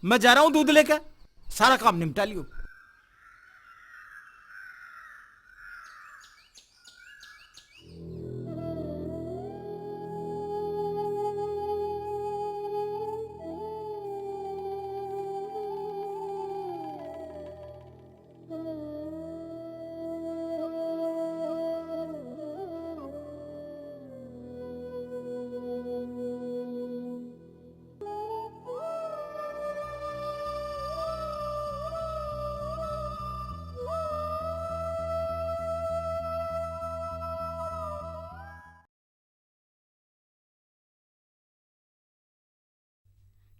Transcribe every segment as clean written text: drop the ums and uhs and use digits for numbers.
मैं जा रहा हूँ दूध लेकर, सारा काम निपटा लियो।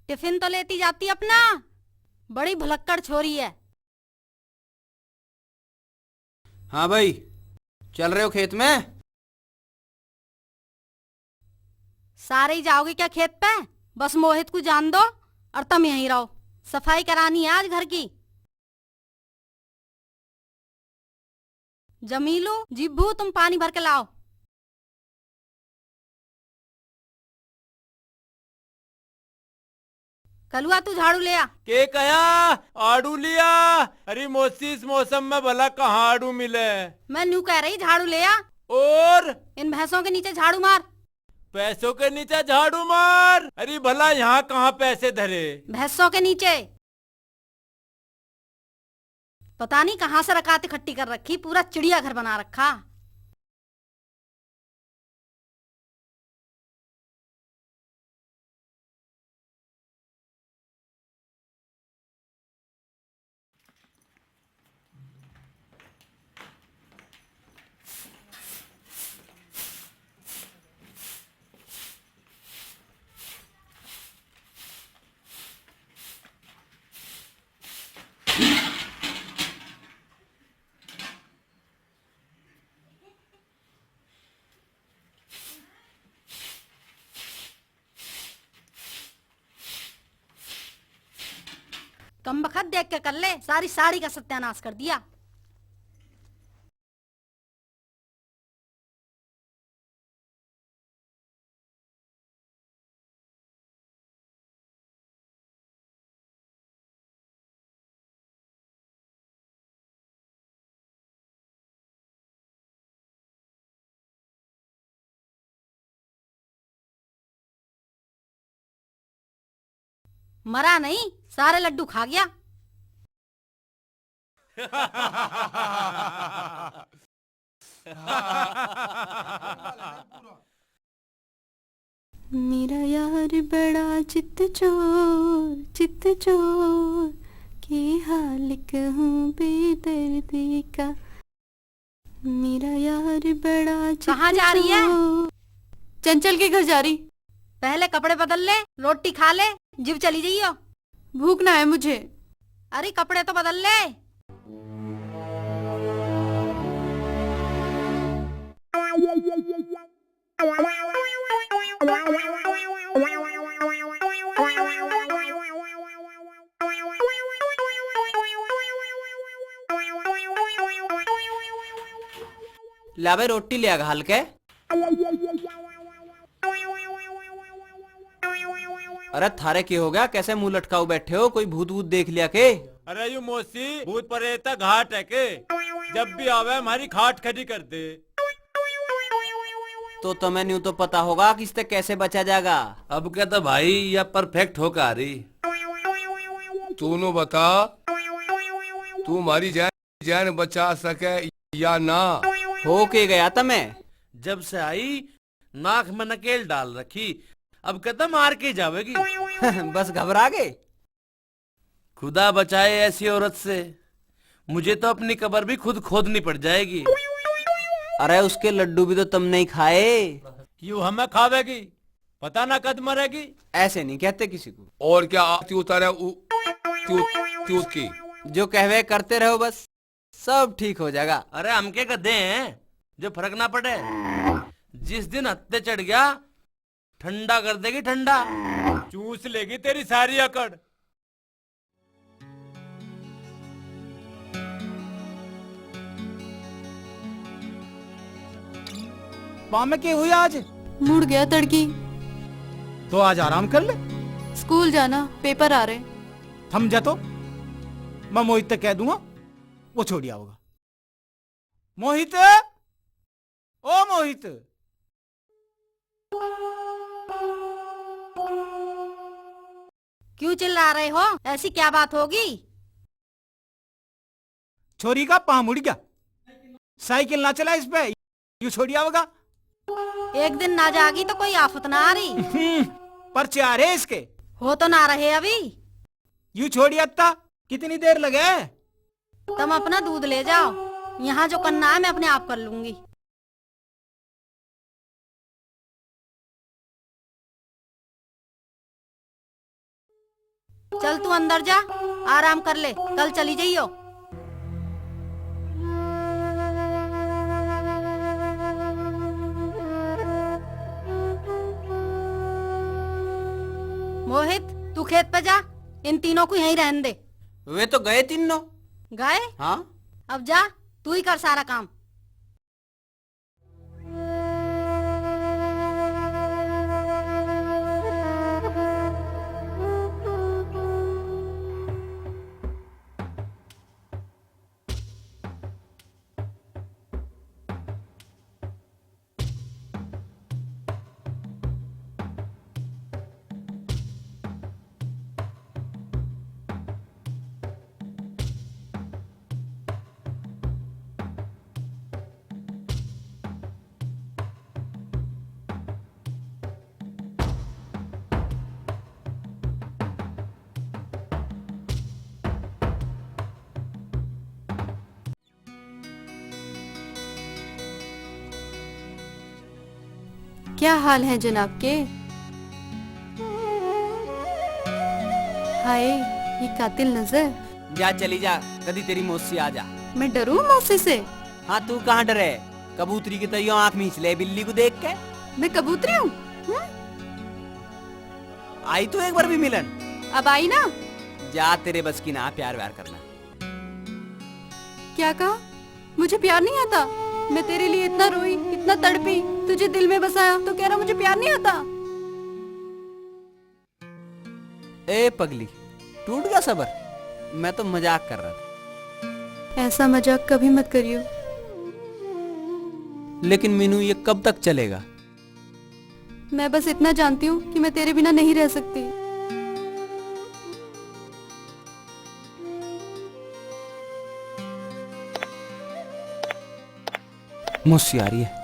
टिफिन तो लेती जाती अपना, बड़ी भुलक्कड़ छोरी है। हाँ भाई, चल रहे हो खेत में? सारे ही जाओगे क्या खेत पे? बस मोहित को जान दो और तुम यहीं रहो। सफाई करानी है आज घर की। जमीलू, जिब्बू, तुम पानी भर के लाओ। कलुआ, तू झाड़ू ले आ। के कया आड़ू लिया? अरे मौसी, इस मौसम में भला कहाँ आड़ू मिले? मैं न्यू कह रही, झाड़ू ले आ। और इन भैंसों के नीचे झाड़ू मार। पैसों के नीचे झाड़ू मार? अरे भला यहाँ कहाँ पैसे धरे? भैंसों के नीचे। पता नहीं कहाँ से रकात इकट्ठी कर रखी, पूरा चिड़ियाघर बना रखा। कम बखत देख के कर ले, सारी साड़ी का सत्यानाश कर दिया। मरा नहीं, सारे लड्डू खा गया। मेरा यार बड़ा चित चोर के हाल कहूँ बेदर्दी का। मेरा यार बड़ा चित कहाँ जा रही है? चंचल के घर जा रही। पहले कपड़े बदल ले, रोटी खा ले, जिब चली जाइयो। भूख ना है मुझे। अरे कपड़े तो बदल ले। ला भाई, रोटी ले आ घाल के। अरे थारे की हो गया, कैसे मुंह लटकाओ बैठे हो? कोई भूत भूत देख लिया के? अरे यू मौसी, भूत प्रेत घाट है के? जब भी आवे हमारी खाट खड़ी कर दे। तो तुम्हें न्यू तो पता होगा कि इससे कैसे बचा जाएगा। अब क्या तो भाई, या परफेक्ट हो का रही। तू बता, तू हमारी जान बचा सके या ना? हो के गया तुम्हें? जब से आई नाक में नकेल डाल रखी, अब कहता मार के जावेगी। बस घबरा गए? खुदा बचाए ऐसी औरत से, मुझे तो अपनी कब्र भी खुद खोदनी पड़ जाएगी। अरे उसके लड्डू भी तो तुमने ही खाए। यू हमें खावेगी, पता ना कद मरेगी। ऐसे नहीं कहते किसी को। और क्या आती उतारे की? जो कहवे करते रहो, बस सब ठीक हो जाएगा। अरे हम के गधे हैं जो फर्क ना पड़े। जिस दिन हत्ते चढ़ गया, ठंडा कर देगी ठंडा। चूस लेगी तेरी सारी अकड़। पाँव में के हुई आज? मुड़ गया तड़की। तो आज आराम कर ले। स्कूल जाना, पेपर आ रहे। थम जा तो मैं मोहित तक कह दूंगा, वो छोड़ होगा। मोहित, ओ मोहित। क्यों चिल्ला रहे हो? ऐसी क्या बात होगी? छोरी का पाँव मुड़ गया, साइकिल ना चला इस पे, यू छोड़िया होगा। एक दिन ना जागी तो कोई आफत ना आ रही। पर्चे आ रहे इसके। हो तो ना रहे अभी। यू छोड़िया अत्ता, कितनी देर लगे? तुम अपना दूध ले जाओ, यहाँ जो करना है मैं अपने आप कर लूंगी। चल तू अंदर जा, आराम कर ले, कल चली जाइयो। मोहित तू खेत पे जा, इन तीनों को यहीं रहने दे। वे तो गए तीनों। गए? हाँ। अब जा, तू ही कर सारा काम। क्या हाल है जनाब के? हाय, ये कातिल नजर। जा चली जा, कभी तेरी मौसी आ जा। मैं डरूं मौसी से? हाँ तू कहाँ डरे, कबूतरी की तैयो आँख मींच ले बिल्ली को देख के। मैं कबूतरी हूँ? आई तो एक बार भी मिलन। अब आई ना। जा, तेरे बस की ना प्यार व्यार करना। क्या कहा? मुझे प्यार नहीं आता? मैं तेरे लिए इतना रोई, इतना तड़पी, तुझे दिल में बसाया, तो कह रहा मुझे प्यार नहीं आता? ए पगली, टूट गया सबर? मैं तो मजाक कर रहा था। ऐसा मजाक कभी मत करियो। लेकिन मीनू ये कब तक चलेगा? मैं बस इतना जानती हूँ कि मैं तेरे बिना नहीं रह सकती। मौसी आ रही है।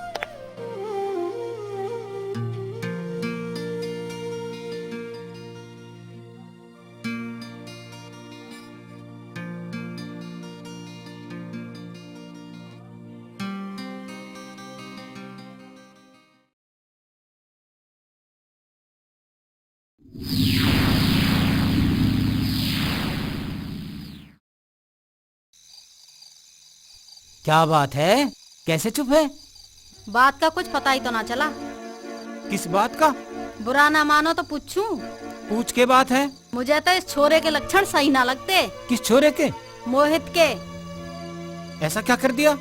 क्या बात है, कैसे चुप है? बात का कुछ पता ही तो ना चला। किस बात का? बुरा ना मानो तो पूछूं? पूछ के बात है। मुझे तो इस छोरे के लक्षण सही ना लगते। किस छोरे के? मोहित के। ऐसा क्या कर दिया?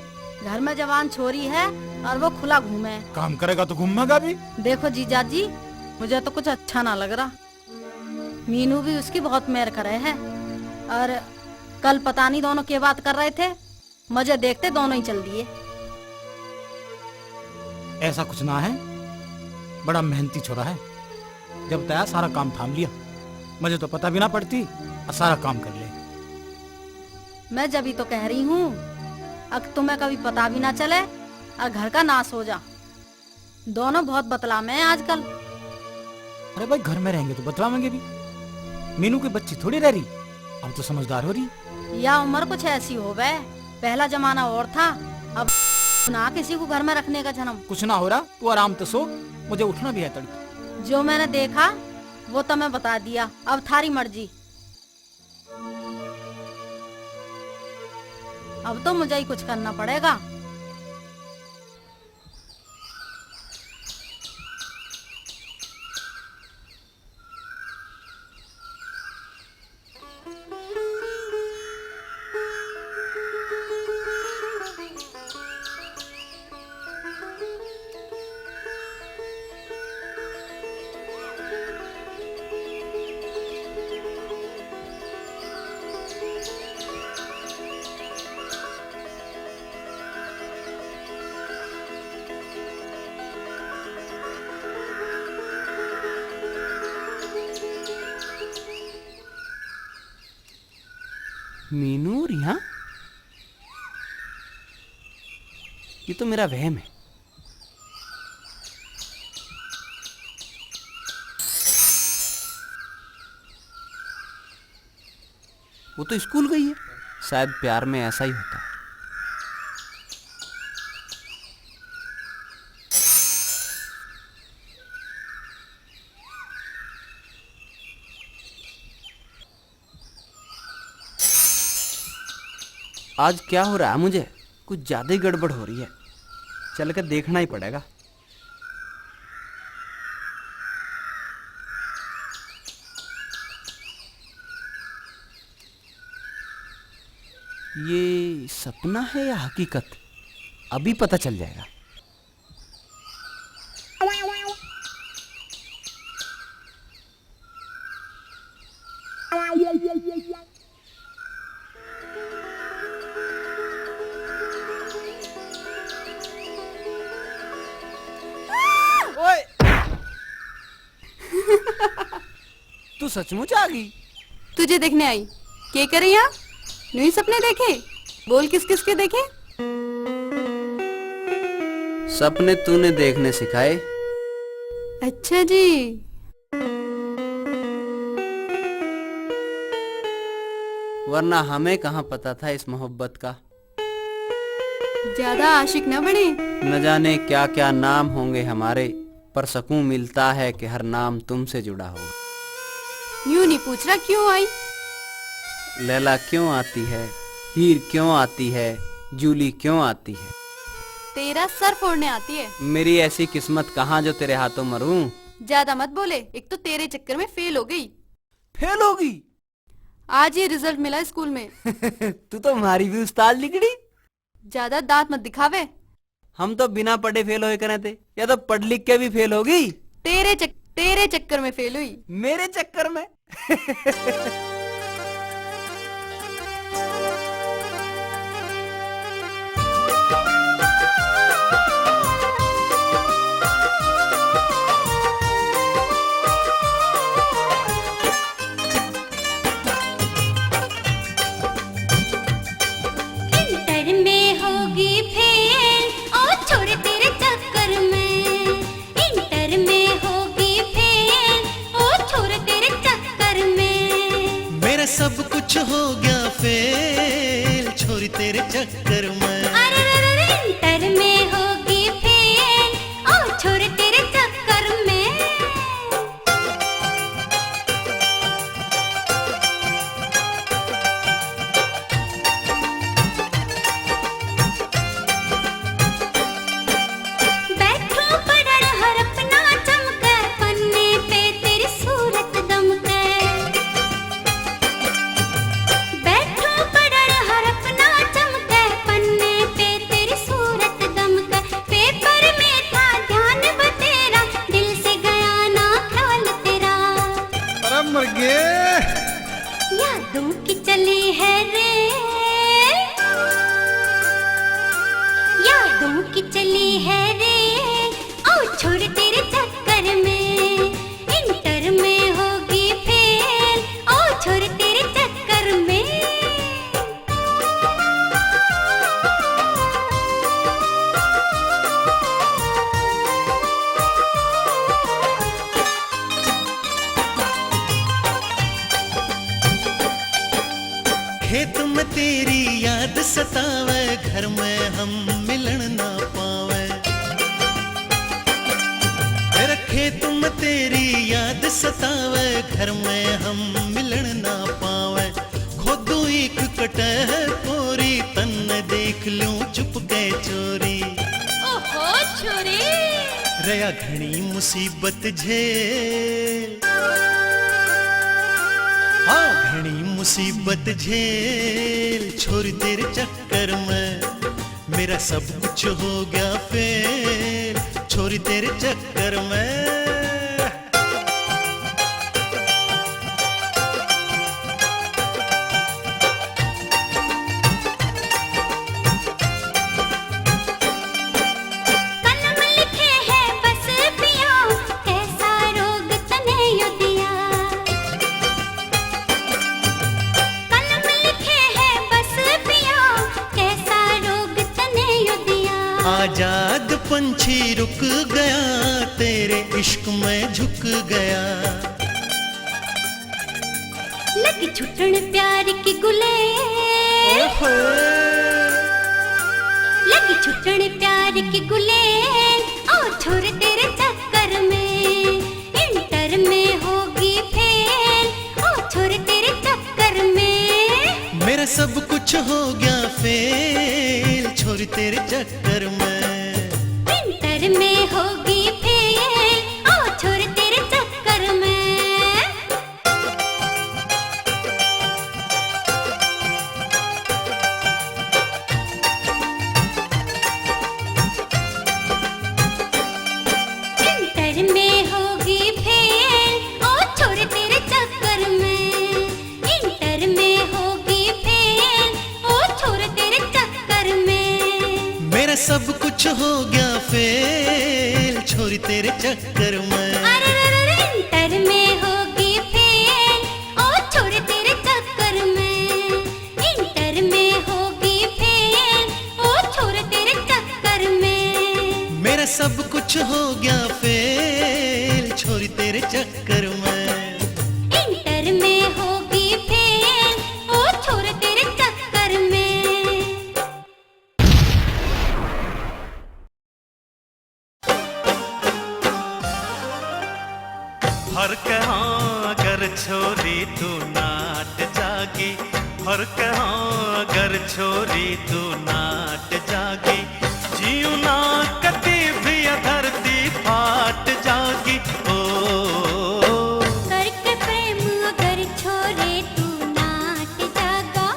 घर में जवान छोरी है और वो खुला घूमे। काम करेगा तो घूमेगा भी। देखो जीजा जी, मुझे तो कुछ अच्छा ना लग रहा। मीनू भी उसकी बहुत मेर करे है, और कल पता नहीं दोनों क्या बात कर रहे थे, मुझे देखते दोनों ही चल दिए। ऐसा कुछ ना है, बड़ा मेहनती छोरा है। जब तया सारा काम थाम लिया, मुझे तो पता भी ना पड़ती और सारा काम कर ले। मैं जब ही तो कह रही हूँ, अब तुम्हें कभी पता भी ना चले और घर का नाश हो जा। दोनों बहुत बतलामे हैं आजकल। अरे भाई, घर में रहेंगे तो बतलावेंगे भी। मीनू की बच्ची थोड़ी रह रही, अब तो समझदार हो रही। या उम्र कुछ ऐसी हो गए, पहला जमाना और था, अब ना किसी को घर में रखने का जन्म। कुछ ना हो रहा, तू आराम तो सो, मुझे उठना भी है तड़के। जो मैंने देखा वो तो मैं बता दिया, अब थारी मर्जी। अब तो मुझे ही कुछ करना पड़ेगा। मीनू रिया, ये तो मेरा वहम है। वो तो स्कूल गई है, शायद प्यार में ऐसा ही होता है। आज क्या हो रहा है, मुझे कुछ ज्यादा ही गड़बड़ हो रही है। चल कर देखना ही पड़ेगा। ये सपना है या हकीकत, अभी पता चल जाएगा। ओए! तू सचमुच आ गई? तुझे देखने आई। क्या करे यहाँ? न्यू सपने देखे? बोल किस किस के देखे? सपने तूने देखने सिखाए। अच्छा जी। वरना हमें कहाँ पता था इस मोहब्बत का। ज्यादा आशिक न बने। न जाने क्या क्या नाम होंगे हमारे, पर सकून मिलता है कि हर नाम तुमसे जुड़ा होगा। यूं नहीं पूछ रहा क्यों आई? लैला क्यों आती है, हीर क्यों आती है, जूली क्यों आती है। तेरा सर फोड़ने आती है। मेरी ऐसी किस्मत कहाँ जो तेरे हाथों मरूं। ज्यादा मत बोले, एक तो तेरे चक्कर में फेल हो गई। फेल होगी? आज ये रिजल्ट मिला स्कूल में। तू तो हमारी भी उस्ताद निकली। ज्यादा दांत मत दिखावे। हम तो बिना पढ़े फेल होए करे थे, या तो पढ़ लिख के भी फेल होगी। तेरे चक्कर में फेल हुई। मेरे चक्कर में? सब कुछ हो गया फेल, छोरी तेरे चक्कर में। अरे इंटर में होगी फेल, ओ छोरी तेरे चक्कर में। बैठो पढ़ हर अपना चमके, पन्ने पे तेरी सूरत दमके। यादों की चली है रेल, यादों की चली है रेल, ओ छोड़ तेरे चक्कर में। इंटर में होगी फेल, ओ छोड़ तेरे चक्कर में। खेत में तेरी याद सतावे, घर में हम मिलन ना पावे। तेरे खेत में तेरी याद सतावे, घर में हम मिलन ना पावे। खोदू एक कटे कोरी, तन देख लूं चुप के चोरी। ओहो छोरी रया घनी मुसीबत झेल, हाँ घनी मुसीबत झेल, छोरी तेरे चक्कर में। मेरा सब कुछ हो गया फेल, छोरी तेरे चक्कर में। कलम लिखे है रुक गया, तेरे इश्क में झुक गया। लगी छुटन प्यार की गुले, लगी छुटन प्यार की गुले, ओ छोर तेरे चक्कर में इंटर में होगी फेल, ओ छोर तेरे चक्कर में। मेरा सब कुछ हो गया फेल, छोरी तेरे चक्कर में। इंटर में होगी फेल, ओ छोर तेरे चक्कर में। इंटर में होगी फेल, ओ छोर तेरे चक्कर में। इंटर में होगी फेल, ओ छोर तेरे चक्कर में। मेरा सब कुछ हो गया फेल, छोरी तेरे चक्कर में। अरे रे रे रे, इंटर में होगी फेल, ओ छोर तेरे चक्कर में। इंटर में होगी फेल, ओ छोर तेरे चक्कर में। मेरा सब कुछ हो गया फेल, छोरी तेरे चक्कर में। इंटर में होगी फेल, ओ छोर तेरे चक्कर में। हर कहाँ अगर छोरी तू नाट जागी, हर कहाँ अगर छोरी तू नाट जागी, जीव ना कती भी धरती फाट जागी। ओ करके प्रेम अगर छोरे तू नाट जागा,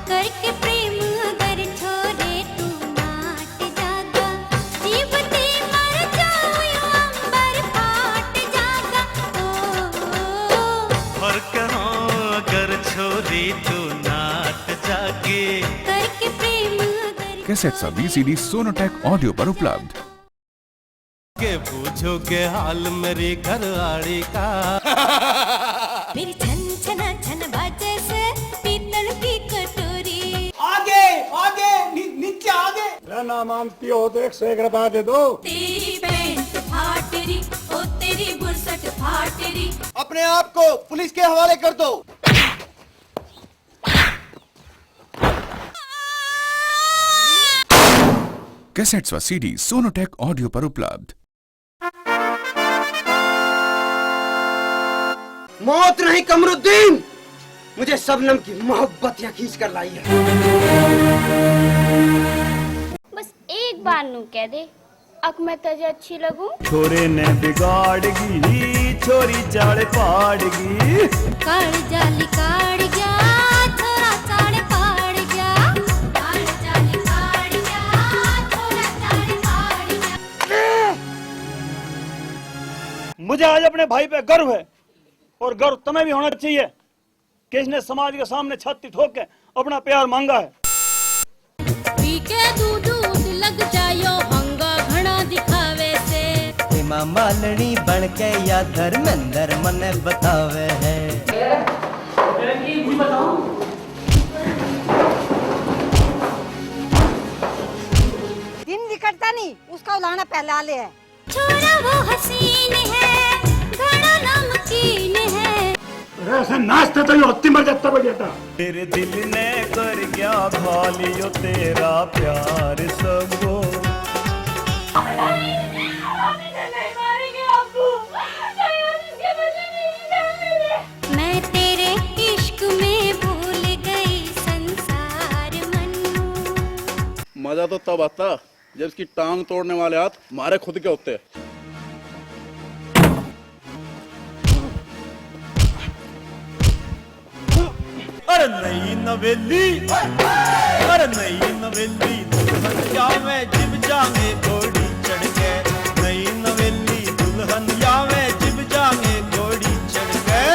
करके प्रेम अगर छोरे तू नाट जागा, जीवती मर जाऊं यूं अंबर फाट जागा। ओ हर कहाँ अगर छोरी तू नाट जागी। करके प्रेम अगर कैसेट्स और VCD सोनोटेक ऑडियो पर उपलब्ध। के पूछोगे हाल मेरी घरवाली का। मेरी छन छना छन बाजे से पीतल की कटोरी। आगे आगे नीचे आगे रहना मांगती हो तो 101 रुपया दे दो। तेरी पैंट फाट रही, ओ तेरी बुरसट फाट रही। अपने आप को पुलिस के हवाले कर दो। कैसेट्स व CD सोनोटेक ऑडियो पर उपलब्ध। मौत नहीं कमरुद्दीन, मुझे शबनम की मोहब्बत यहाँ खींच कर लाई है। बस एक बार नू कह दे, अक मैं तुझे अच्छी लगूं। छोरे ने बिगाड़गी, छोरी चाड़ पाड़गी। काड़ जाली काड़ गया, थोड़ा चाड़ पाड़ गया। काड़ जाली काड़ गया, थोड़ा चाड़ पाड़ गया। मुझे आज अपने भाई पे गर्व है, और गर्व तुम्हें भी होना चाहिए कि इसने समाज के सामने छाती ठोक के अपना प्यार मांगा है। पी के दूध लग जायो हंगा घना दिखावे से। माँ मालनी बन के या धर्मेंद्र मने बतावे है। दिन निकलता नहीं, उसका उलाना पहला ले है। छोरा वो हसीन है, घड़ा नमकीन है। ऐसे नाचते तो ये होती मर जाता बढ़ जाता। तेरे दिल ने कर गया भालियो तेरा प्यार सबो। मैं तेरे इश्क में भूल गई संसार मन्नू। मजा तो तब आता जब इसकी टांग तोड़ने वाले हाथ हमारे खुद के होते। अरे नई नवेली, अरे नई नवेली, दुल्हन जावे जिब जागे घोड़ी चढ़ के। नई नवेली दुल्हन जावे जिब जागे घोड़ी चढ़ के।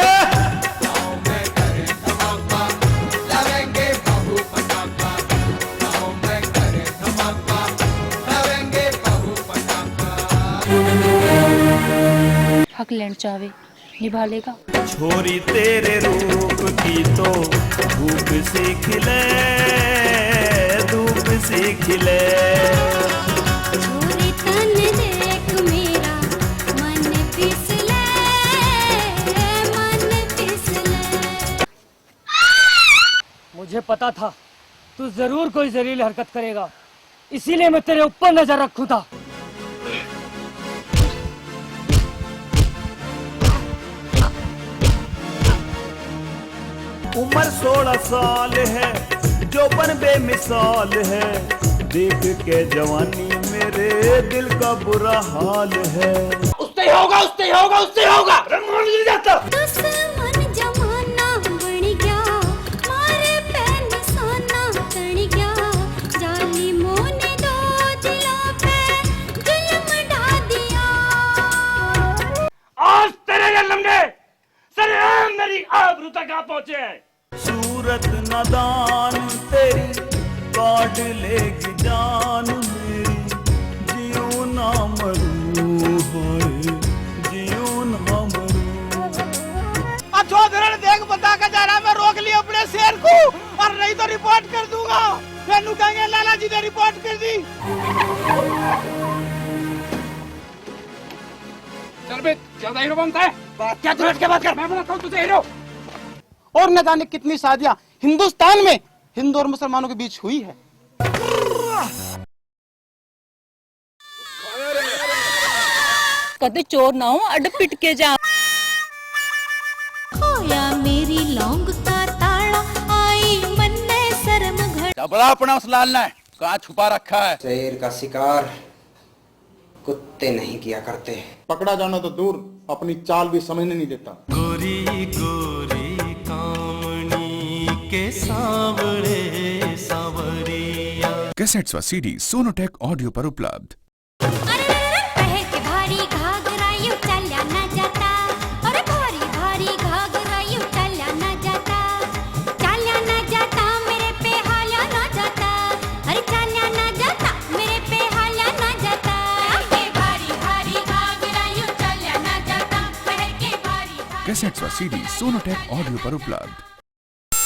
हक लेना चाहे निभा लेगा। छोरी तेरे रूप की तो धूप से खिले, धूप से खिले। छोरी तन देख पता था तू जरूर कोई जहरीली हरकत करेगा, इसीलिए मैं तेरे ऊपर नजर रखूं था। उम्र 16 साल है, जोबन बेमिसाल है, देख के जवानी मेरे दिल का बुरा हाल है। उससे ही होगा, उससे ही होगा, उससे ही होगा। मान नहीं जाता। दुश्मन जमाना बन गया, मारे पे निशाना तन गया, जालिमों ने दो दिलों पे जुल्म ढा दिया। आज तेरे ये लम्हे सरेआम मेरी आबरू तक आ पहुंचे हैं। सूरत नादान तेरी काट लेगी जान मेरी, जियो ना मरूं हाय, जियो ना मरूं। जो धरण देख बता के जा रहा, मैं रोक लिया अपने शेर को, और नहीं तो रिपोर्ट कर दूंगा। मैनू कहेंगे लाला जी ने रिपोर्ट कर दी। चल बे, ज्यादा हीरो बनता है। क्या तू हट के बात कर। मैं बनाता हूँ तुझे हीरो। और न जाने कितनी शादियां हिंदुस्तान में हिंदू और मुसलमानों के बीच हुई है। कदे चोर ना हो, अड पिट के जा। खोया मेरी लौंग का ताला, आई मन में शर्म घट। बड़ा अपना उस लाल ने कहाँ छुपा रखा है। शेर का शिकार कुत्ते नहीं किया करते। पकड़ा जाना तो दूर, अपनी चाल भी समझने नहीं देता। गोरी गोरी कामनी के सांवरे सांवरिया। कैसेट्स व सीडी सोनोटेक ऑडियो पर उपलब्ध। पहन के भारी घाघरा यूं चला ना जाता, अरे भारी भारी घाघरा यूं चला ना जाता, चला ना जाता मेरे पे हाल्या ना जाता, अरे चला ना जाता मेरे पे हाल्या ना जाता। के भारी भारी घाघरा यूं चला ना जाता, पहन के भारी। कैसेट्स व सीडी सोनोटेक ऑडियो पर उपलब्ध।